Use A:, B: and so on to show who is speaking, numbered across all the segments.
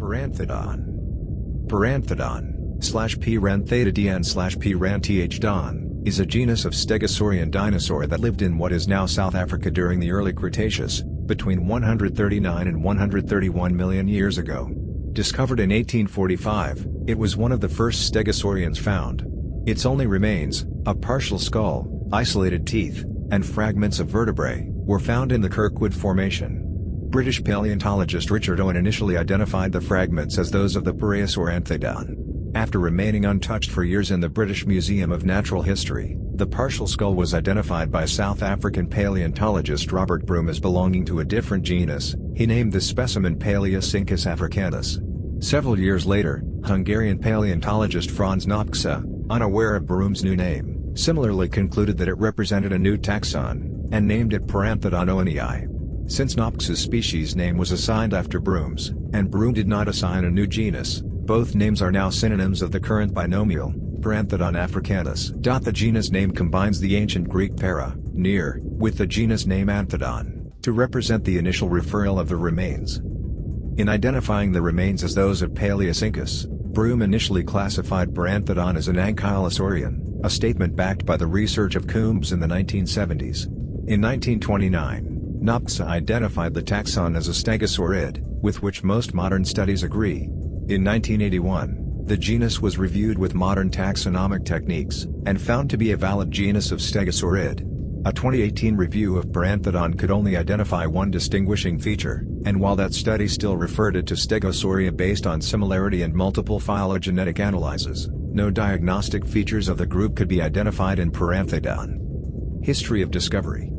A: Paranthodon. Paranthodon/pə-RAN-thə-don is a genus of stegosaurian dinosaur that lived in what is now South Africa during the Early Cretaceous, between 139 and 131 million years ago. Discovered in 1845, it was one of the first stegosaurians found. Its only remains, a partial skull, isolated teeth, and fragments of vertebrae, were found in the Kirkwood Formation. British paleontologist Richard Owen initially identified the fragments as those of the pəräasaur. After remaining untouched for years in the British Museum of Natural History, the partial skull was identified by South African paleontologist Robert Broom as belonging to a different genus. He named the specimen Palaeoscincus africanus. Several years later, Hungarian paleontologist Franz Nopcsa, unaware of Broom's new name, similarly concluded that it represented a new taxon, and named it Paranthodon owenii. Since Nopcsa's species name was assigned after Broom's, and Broom did not assign a new genus, both names are now synonyms of the current binomial, Paranthodon africanus. The genus name combines the ancient Greek para, near, with the genus name Anthodon, to represent the initial referral of the remains. In identifying the remains as those of Palaeoscincus, Broom initially classified Paranthodon as an ankylosaurian, a statement backed by the research of Coombs in the 1970s. In 1929, Nopcsa identified the taxon as a stegosaurid, with which most modern studies agree. In 1981, the genus was reviewed with modern taxonomic techniques, and found to be a valid genus of stegosaurid. A 2018 review of Paranthodon could only identify one distinguishing feature, and while that study still referred it to Stegosauria based on similarity and multiple phylogenetic analyses, no diagnostic features of the group could be identified in Paranthodon. History of discovery.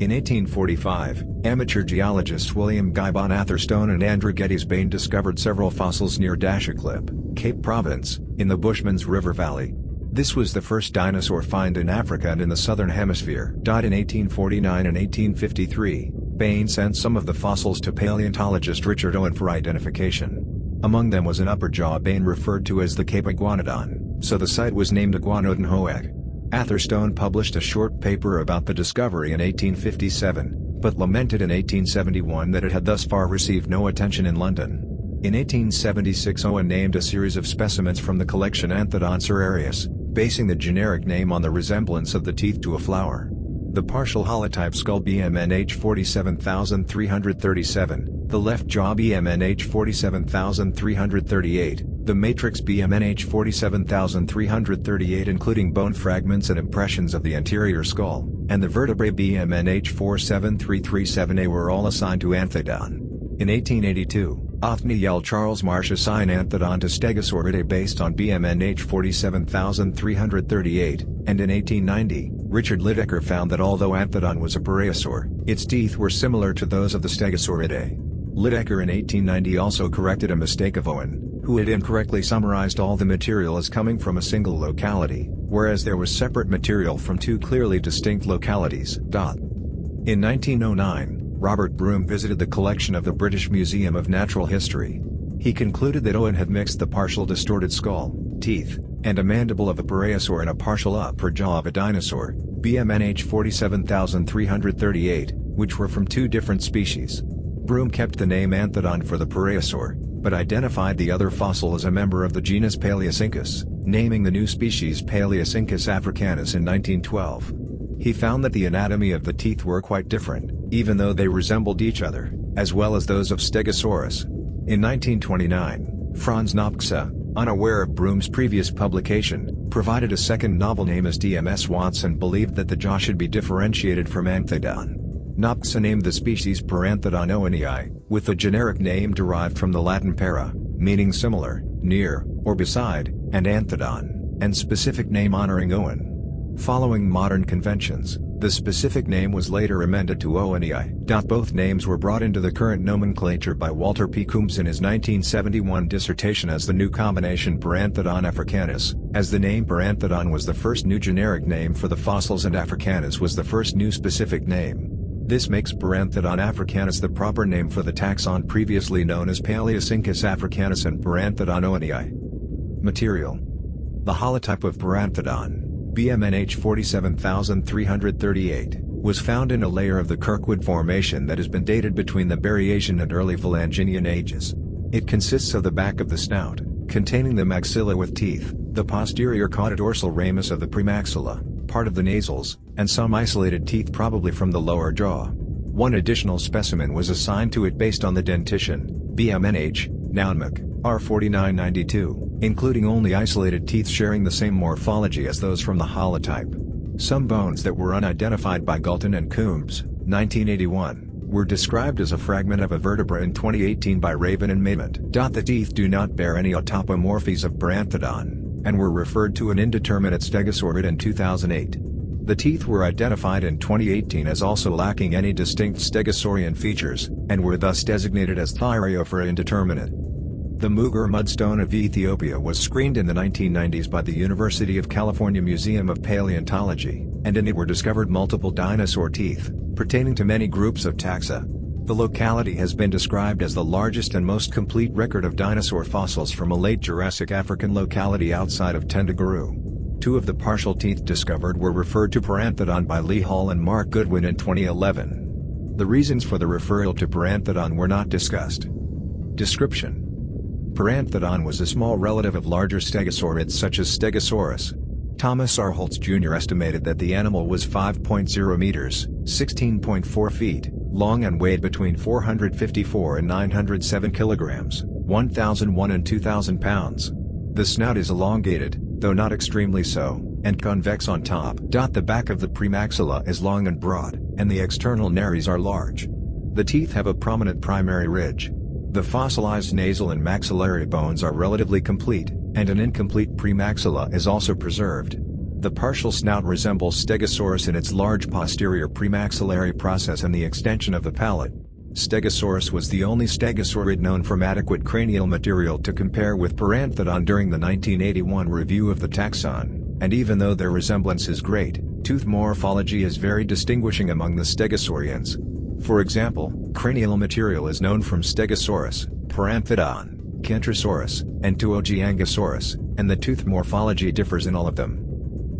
A: In 1845, amateur geologists William Gibbon Atherstone and Andrew Gettysbane discovered several fossils near Dashiklip, Cape Province, in the Bushman's River Valley. This was the first dinosaur find in Africa and in the Southern Hemisphere. In 1849 and 1853, Bain sent some of the fossils to paleontologist Richard Owen for identification. Among them was an upper jaw Bain referred to as the Cape Iguanodon, so the site was named Iguanodon Hoeg. Atherstone published a short paper about the discovery in 1857, but lamented in 1871 that it had thus far received no attention in London. In 1876 Owen named a series of specimens from the collection Anthodon cerarius, basing the generic name on the resemblance of the teeth to a flower. The partial holotype skull BMNH 47337, the left jaw BMNH 47338, the matrix BMNH 47338 including bone fragments and impressions of the anterior skull, and the vertebrae BMNH 47337A were all assigned to Anthodon. In 1882, Othniel Charles Marsh assigned Anthodon to Stegosauridae based on BMNH 47338, and in 1890, Richard Lydekker found that although Anthodon was a pareiasaur, its teeth were similar to those of the Stegosauridae. Lydekker in 1890 also corrected a mistake of Owen, who had incorrectly summarized all the material as coming from a single locality, whereas there was separate material from two clearly distinct localities. In 1909, Robert Broom visited the collection of the British Museum of Natural History. He concluded that Owen had mixed the partial distorted skull, teeth, and a mandible of a pareiasaur and a partial upper jaw of a dinosaur, BMNH 47338, which were from two different species. Broom kept the name Anthodon for the pareiasaur, but identified the other fossil as a member of the genus Palaeoscincus, naming the new species Palaeoscincus africanus in 1912. He found that the anatomy of the teeth were quite different, even though they resembled each other, as well as those of Stegosaurus. In 1929, Franz Nopcsa, unaware of Broom's previous publication, provided a second novel name as DMS Watson believed that the jaw should be differentiated from Anthodon. Nopcsa named the species Paranthodon owenii, with the generic name derived from the Latin para, meaning similar, near, or beside, and Anthodon, and specific name honoring Owen. Following modern conventions, the specific name was later amended to owenii. Both names were brought into the current nomenclature by Walter P. Coombs in his 1971 dissertation as the new combination Paranthodon africanus, as the name Paranthodon was the first new generic name for the fossils and africanus was the first new specific name. This makes Paranthodon africanus the proper name for the taxon previously known as Palaeoscincus africanus and Paranthodon owenii. Material. The holotype of Paranthodon, BMNH 47338, was found in a layer of the Kirkwood Formation that has been dated between the Berriasian and early Phalanginian ages. It consists of the back of the snout, containing the maxilla with teeth, the posterior caudodorsal ramus of the premaxilla, part of the nasals, and some isolated teeth probably from the lower jaw. One additional specimen was assigned to it based on the dentition, BMNH, Naunmach, R4992, including only isolated teeth sharing the same morphology as those from the holotype. Some bones that were unidentified by Galton and Coombs, 1981, were described as a fragment of a vertebra in 2018 by Raven and Maymont. The teeth do not bear any autapomorphies of pə-RAN-thə-don, and were referred to an indeterminate stegosaurid in 2008. The teeth were identified in 2018 as also lacking any distinct stegosaurian features, and were thus designated as thyreophora indeterminate. The Mugur mudstone of Ethiopia was screened in the 1990s by the University of California Museum of Paleontology, and in it were discovered multiple dinosaur teeth, pertaining to many groups of taxa. The locality has been described as the largest and most complete record of dinosaur fossils from a late Jurassic African locality outside of Tendaguru. Two of the partial teeth discovered were referred to pə-RAN-thə-don by Lee Hall and Mark Goodwin in 2011. The reasons for the referral to pə-RAN-thə-don were not discussed. Description: Pə-RAN-thə-don was a small relative of larger stegosaurids such as Stegosaurus. Thomas R. Holtz Jr. estimated that the animal was 5.0 meters, 16.4 feet, long and weighed between 454 and 907 kilograms, 1,001 and 2,000 pounds. The snout is elongated, though not extremely so, and convex on top. The back of the premaxilla is long and broad, and the external nares are large. The teeth have a prominent primary ridge. The fossilized nasal and maxillary bones are relatively complete, and an incomplete premaxilla is also preserved. The partial snout resembles Stegosaurus in its large posterior premaxillary process and the extension of the palate. Stegosaurus was the only stegosaurid known from adequate cranial material to compare with pə-RAN-thə-don during the 1981 review of the taxon, and even though their resemblance is great, tooth morphology is very distinguishing among the stegosaurians. For example, cranial material is known from Stegosaurus, pə-RAN-thə-don, Kentrosaurus, and Tuojiangosaurus, and the tooth morphology differs in all of them.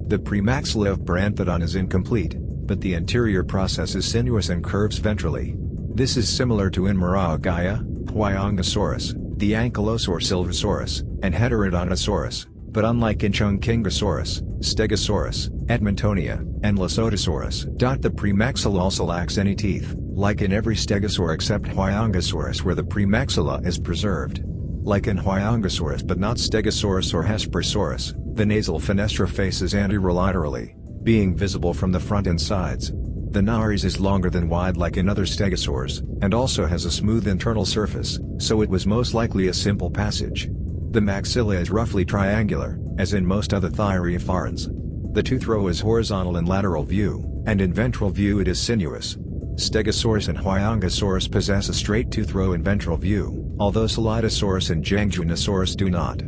A: The premaxilla of pə-RAN-thə-don is incomplete, but the anterior process is sinuous and curves ventrally. This is similar to in Miragaia, Huayongosaurus, the Ankylosaur Silvosaurus, and Heterodontosaurus, but unlike in Chungkingosaurus, Stegosaurus, Edmontonia, and Lasotosaurus. The premaxilla also lacks any teeth, like in every stegosaur except Huayongosaurus where the premaxilla is preserved. Like in Huayongosaurus but not Stegosaurus or Hesperosaurus, the nasal fenestra faces anterolaterally, being visible from the front and sides. The nares is longer than wide like in other stegosaurs, and also has a smooth internal surface, so it was most likely a simple passage. The maxilla is roughly triangular, as in most other thyreophorans. The tooth row is horizontal in lateral view, and in ventral view it is sinuous. Stegosaurus and Huayongosaurus possess a straight tooth row in ventral view, although Solidosaurus and Jangjunosaurus do not.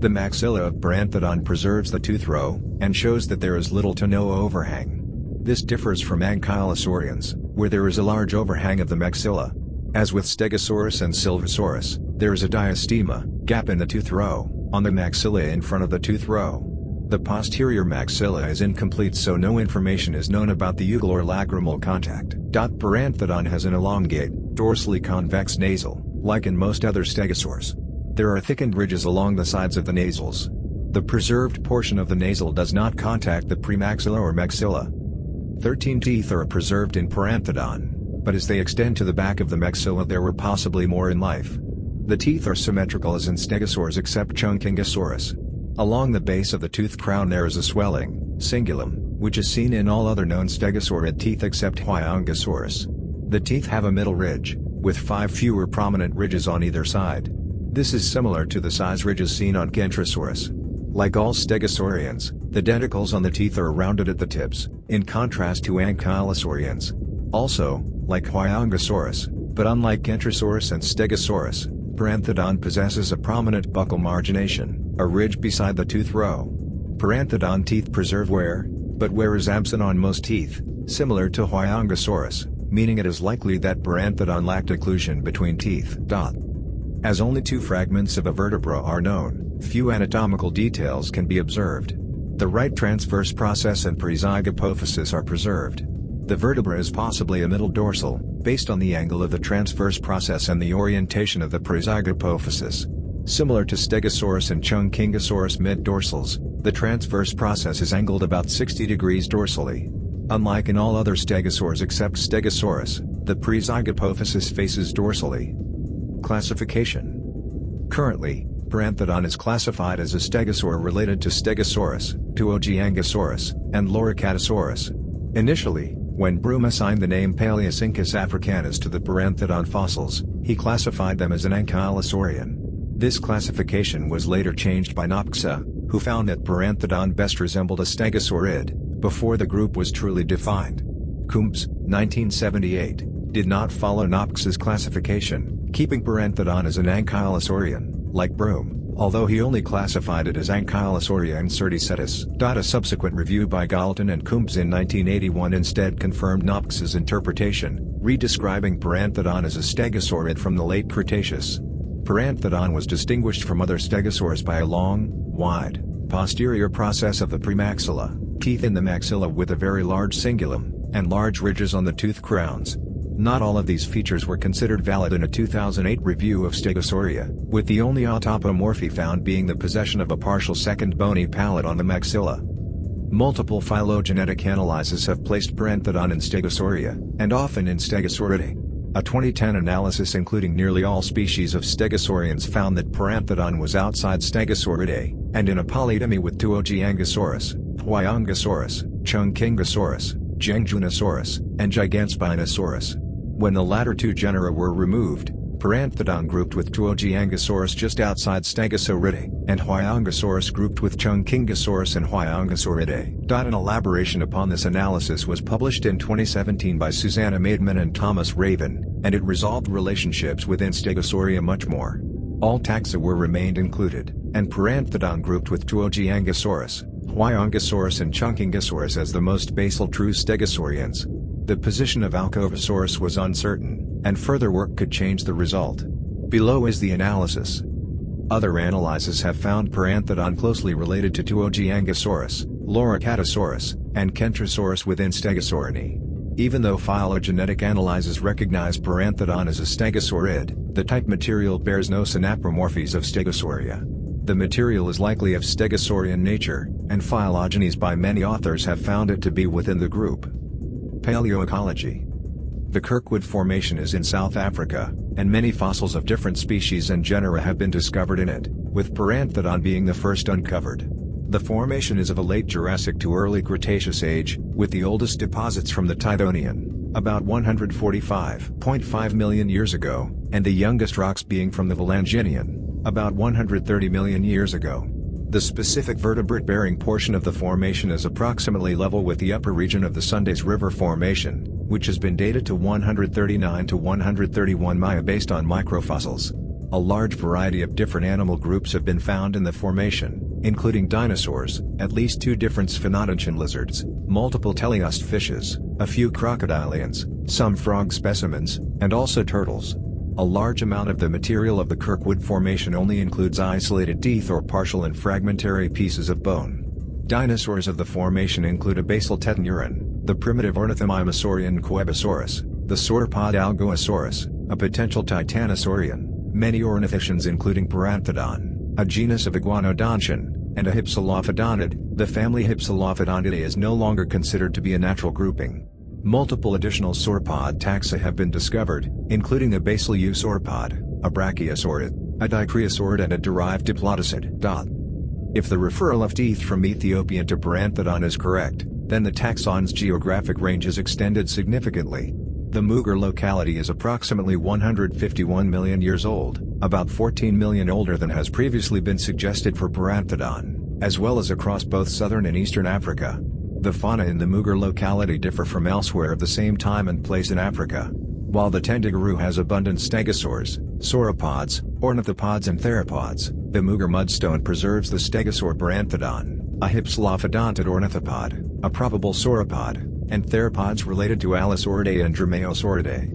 A: The maxilla of pə-RAN-thə-don preserves the tooth row, and shows that there is little to no overhang. This differs from Ankylosaurians, where there is a large overhang of the maxilla. As with Stegosaurus and Silvosaurus, there is a diastema, gap in the tooth row, on the maxilla in front of the tooth row. The posterior maxilla is incomplete so no information is known about the eugal or lacrimal contact. Pə-RAN-thə-don has an elongate, dorsally convex nasal, like in most other stegosaurs. There are thickened ridges along the sides of the nasals. The preserved portion of the nasal does not contact the premaxilla or maxilla. 13 teeth are preserved in pə-RAN-thə-don, but as they extend to the back of the maxilla there were possibly more in life. The teeth are symmetrical as in stegosaurs except Chungkingosaurus. Along the base of the tooth crown there is a swelling, cingulum, which is seen in all other known stegosaurid teeth except Huayongosaurus. The teeth have a middle ridge, with 5 fewer prominent ridges on either side. This is similar to the size ridges seen on Kentrosaurus. Like all stegosaurians, the denticles on the teeth are rounded at the tips, in contrast to Ankylosaurians. Also, like Huayongosaurus, but unlike Kentrosaurus and Stegosaurus, pə-RAN-thə-don possesses a prominent buccal margination, a ridge beside the tooth row. Pə-RAN-thə-don teeth preserve wear, but wear is absent on most teeth, similar to Huayongosaurus, meaning it is likely that pə-RAN-thə-don lacked occlusion between teeth. As only 2 fragments of a vertebra are known, few anatomical details can be observed. The right transverse process and prezygoapophysis are preserved. The vertebra is possibly a middle dorsal, based on the angle of the transverse process and the orientation of the parezygapophysis. Similar to Stegosaurus and Chungkingosaurus mid-dorsals, the transverse process is angled about 60 degrees dorsally. Unlike in all other stegosaurs except Stegosaurus, the parezygapophysis faces dorsally. Classification. Currently, pə-RAN-thə-don is classified as a stegosaur related to Stegosaurus, Tuojiangosaurus, and Loricatosaurus. Initially, when Broom assigned the name Palaeoscincus africanus to the pə-RAN-thə-don fossils, he classified them as an ankylosaurian. This classification was later changed by Nopcsa, who found that pə-RAN-thə-don best resembled a stegosaurid, before the group was truly defined. Coombs, 1978, did not follow Nopcsa's classification, keeping pə-RAN-thə-don as an ankylosaurian, like Broom, although he only classified it as Ankylosauria incerticetus. A subsequent review by Galton and Coombs in 1981 instead confirmed Nopcsa's interpretation, redescribing pə-RAN-thə-don as a stegosaurid from the late Cretaceous. Pə-RAN-thə-don was distinguished from other stegosaurs by a long, wide, posterior process of the premaxilla, teeth in the maxilla with a very large cingulum, and large ridges on the tooth crowns. Not all of these features were considered valid in a 2008 review of Stegosauria, with the only autapomorphy found being the possession of a partial second bony palate on the maxilla. Multiple phylogenetic analyses have placed pə-RAN-thə-don in Stegosauria, and often in Stegosauridae. A 2010 analysis including nearly all species of stegosaurians found that pə-RAN-thə-don was outside Stegosauridae, and in a polydemy with Tuojiangosaurus, Huayongosaurus, Chungkingosaurus, Zhengjunosaurus, and Gigantospinosaurus. When the latter two genera were removed, pə-RAN-thə-don grouped with Tuojiangosaurus just outside Stegosauridae, and Huayongosaurus grouped with Chungkingosaurus and Huayongosauridae. An elaboration upon this analysis was published in 2017 by Susanna Maidman and Thomas Raven, and it resolved relationships within Stegosauria much more. All taxa were remained included, and pə-RAN-thə-don grouped with Tuojiangosaurus, Huayongosaurus and Chungkingosaurus as the most basal true stegosaurians. The position of Alcovosaurus was uncertain, and further work could change the result. Below is the analysis. Other analyses have found pə-RAN-thə-don closely related to Tuojiangosaurus, Loricatosaurus, and Kentrosaurus within Stegosaurini. Even though phylogenetic analyses recognize pə-RAN-thə-don as a stegosaurid, the type material bears no synapomorphies of Stegosauria. The material is likely of stegosaurian nature, and phylogenies by many authors have found it to be within the group. Paleoecology. The Kirkwood Formation is in South Africa, and many fossils of different species and genera have been discovered in it, with pə-RAN-thə-don being the first uncovered. The formation is of a late Jurassic to early Cretaceous age, with the oldest deposits from the Tithonian, about 145.5 million years ago, and the youngest rocks being from the Valanginian, about 130 million years ago. The specific vertebrate-bearing portion of the formation is approximately level with the upper region of the Sundays River Formation, which has been dated to 139 to 131 Maya based on microfossils. A large variety of different animal groups have been found in the formation, including dinosaurs, at least 2 different sphenodontian lizards, multiple teleost fishes, a few crocodilians, some frog specimens, and also turtles. A large amount of the material of the Kirkwood Formation only includes isolated teeth or partial and fragmentary pieces of bone. Dinosaurs of the formation include a basal tetanurae, the primitive ornithomimosaurian Coebisaurus, the sauropod Algosaurus, a potential titanosaurian, many ornithischians including pə-RAN-thə-don, a genus of iguanodontian, and a hypsilophodonid. The family Hypsilophodontidae is no longer considered to be a natural grouping. Multiple additional sauropod taxa have been discovered, including a basal eusauropod, a brachiosaurid, a dicreosaurid and a derived diplodocid. If the referral of teeth from Ethiopian to pə-RAN-thə-don is correct, then the taxon's geographic range is extended significantly. The Mugar locality is approximately 151 million years old, about 14 million older than has previously been suggested for pə-RAN-thə-don, as well as across both southern and eastern Africa. The fauna in the Mugar locality differ from elsewhere of the same time and place in Africa. While the Tendigaroo has abundant stegosaurs, sauropods, ornithopods and theropods, the Mugar mudstone preserves the stegosaur pə-RAN-thə-don, a hypsilophodontid ornithopod, a probable sauropod, and theropods related to Allosauridae and Dromaeosauridae.